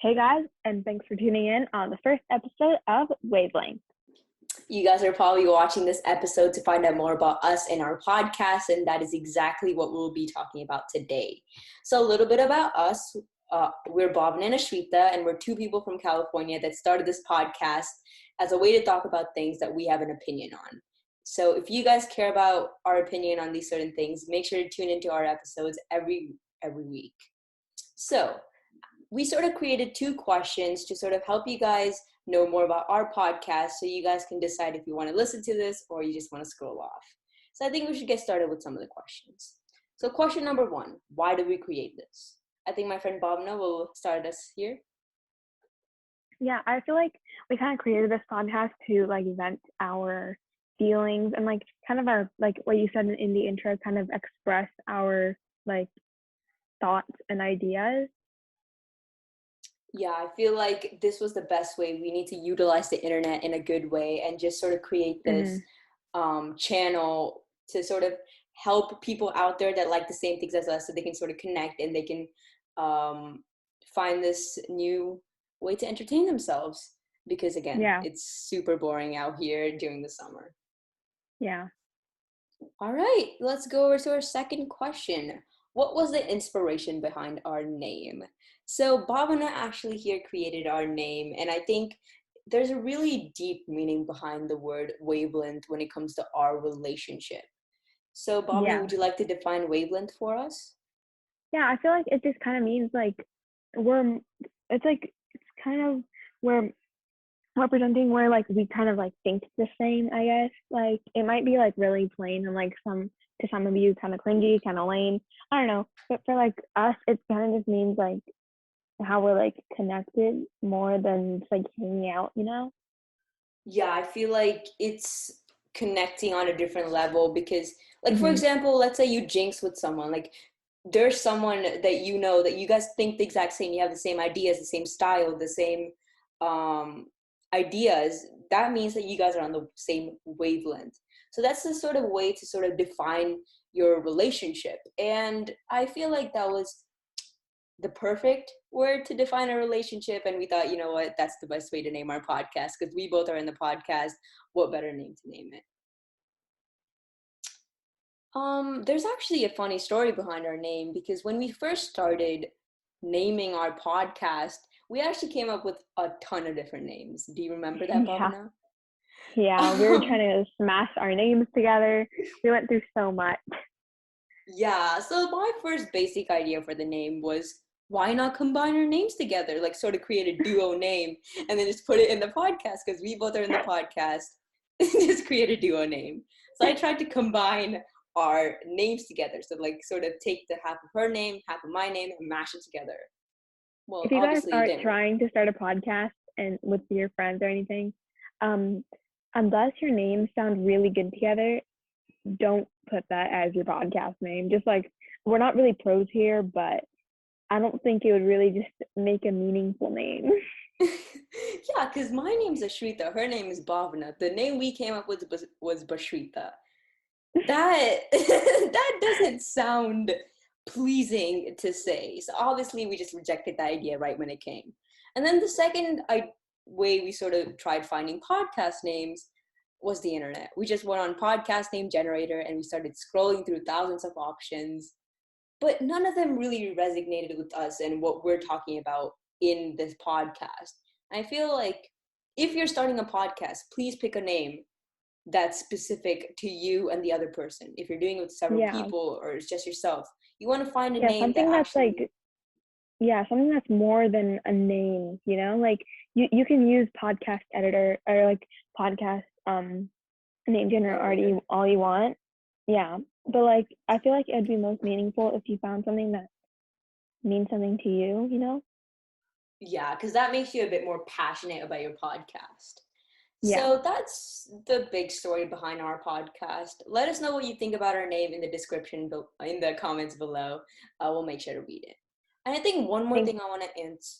Hey guys, and thanks for tuning in on the first episode of WaveLength. You guys are probably watching this episode to find out more about us and our podcast, and that is exactly what we'll be talking about today. So a little bit about us. We're Bhavna and Ashrita, and we're two people from California that started this podcast as a way to talk about things that we have an opinion on. So if you guys care about our opinion on these certain things, make sure to tune into our episodes every week. So we sort of created two questions to sort of help you guys know more about our podcast so you guys can decide if you want to listen to this or you just want to scroll off. So I think we should get started with some of the questions. So question number one, why did we create this? I think my friend Bhavna will start us here. Yeah, I feel like we kind of created this podcast to vent our feelings and kind of our, what you said in the intro, kind of express our thoughts and ideas. Yeah, I feel like this was the best way. We need to utilize the internet in a good way and just sort of create this channel to sort of help people out there that like the same things as us so they can sort of connect and they can find this new way to entertain themselves. Because again, It's super boring out here during the summer. Yeah. All right, let's go over to our second question. What was the inspiration behind our name? So Bhavana actually here created our name, and I think there's a really deep meaning behind the word wavelength when it comes to our relationship. So Bhavana, would you like to define wavelength for us? Yeah, I feel like it just kind of means we're representing where we kind of think the same, I guess. It might be really plain and to some of you kind of cringy, kind of lame. I don't know. But for us, it kind of just means how we're connected more than just hanging out, you know? Yeah, I feel like it's connecting on a different level because for example, let's say you jinx with someone, there's someone that you know that you guys think the exact same, you have the same ideas, the same style, the same ideas. That means that you guys are on the same wavelength. So that's the sort of way to sort of define your relationship. And I feel like that was the perfect word to define a relationship. And we thought, you know what, that's the best way to name our podcast because we both are in the podcast. What better name to name it? There's actually a funny story behind our name because when we first started naming our podcast, we actually came up with a ton of different names. Do you remember that, Bhavana? Yeah, we were trying to smash our names together. We went through so much. Yeah, so my first basic idea for the name was, why not combine our names together? Sort of create a duo name and then just put it in the podcast because we both are in the podcast. Just create a duo name. So I tried to combine our names together. So sort of take the half of her name, half of my name, and mash it together. Well, if you guys are trying to start a podcast and with your friends or anything, unless your names sound really good together, don't put that as your podcast name. Just we're not really pros here, but I don't think it would really just make a meaningful name. Yeah, because my name's Ashrita, her name is Bhavna. The name we came up with was Bashrita. That doesn't sound pleasing to say. So obviously we just rejected that idea right when it came. And then the second way we sort of tried finding podcast names was the internet. We just went on podcast name generator and we started scrolling through thousands of options, but none of them really resonated with us and what we're talking about in this podcast. I feel like if you're starting a podcast, please pick a name that's specific to you and the other person. If you're doing it with several people or it's just yourself, you want to find a name something that's actually, something that's more than a name, you know? You can use podcast editor or podcast name generator all you want. Yeah. But I feel like it'd be most meaningful if you found something that means something to you, you know? Yeah, because that makes you a bit more passionate about your podcast. Yeah. So that's the big story behind our podcast. Let us know what you think about our name in the description, in the comments below. We'll make sure to read it. And I think one more thing I want to answer.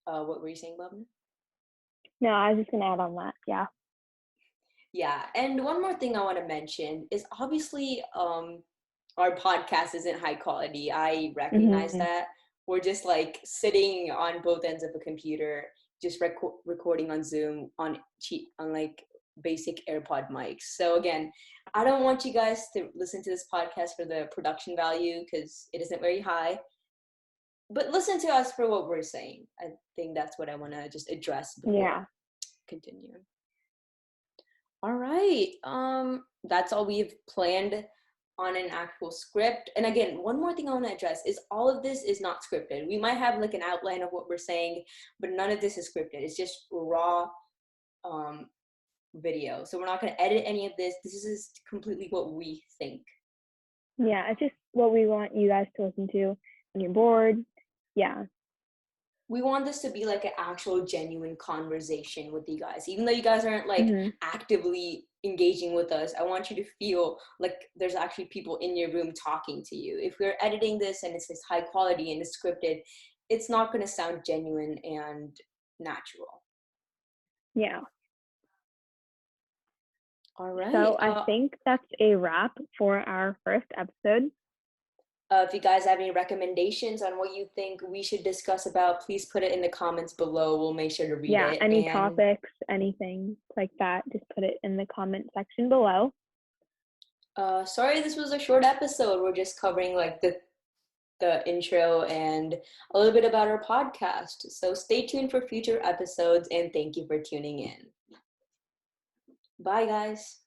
What were you saying, Bhavna? No, I was just going to add on that. Yeah. Yeah, and one more thing I want to mention is obviously our podcast isn't high quality. I recognize that. we're just like sitting on both ends of a computer, just recording on Zoom on like basic AirPod mics. So again, I don't want you guys to listen to this podcast for the production value because it isn't very high. But listen to us for what we're saying. I think that's what I want to just address before continue. All right. That's all we've planned on an actual script. And again, one more thing I want to address is all of this is not scripted. We might have like an outline of what we're saying, but none of this is scripted. It's just raw video. So we're not going to edit any of this. This is completely what we think. Yeah, it's just what we want you guys to listen to when you're bored. Yeah. We want this to be like an actual genuine conversation with you guys. Even though you guys aren't like actively engaging with us, I want you to feel like there's actually people in your room talking to you. If we're editing this and it's this high quality and it's scripted, it's not going to sound genuine and natural. Yeah. All right. So I think that's a wrap for our first episode. If you guys have any recommendations on what you think we should discuss about, please put it in the comments below. We'll make sure to read it. Yeah, any topics, anything like that, just put it in the comment section below. Sorry this was a short episode. We're just covering like the intro and a little bit about our podcast. So stay tuned for future episodes and thank you for tuning in. Bye, guys.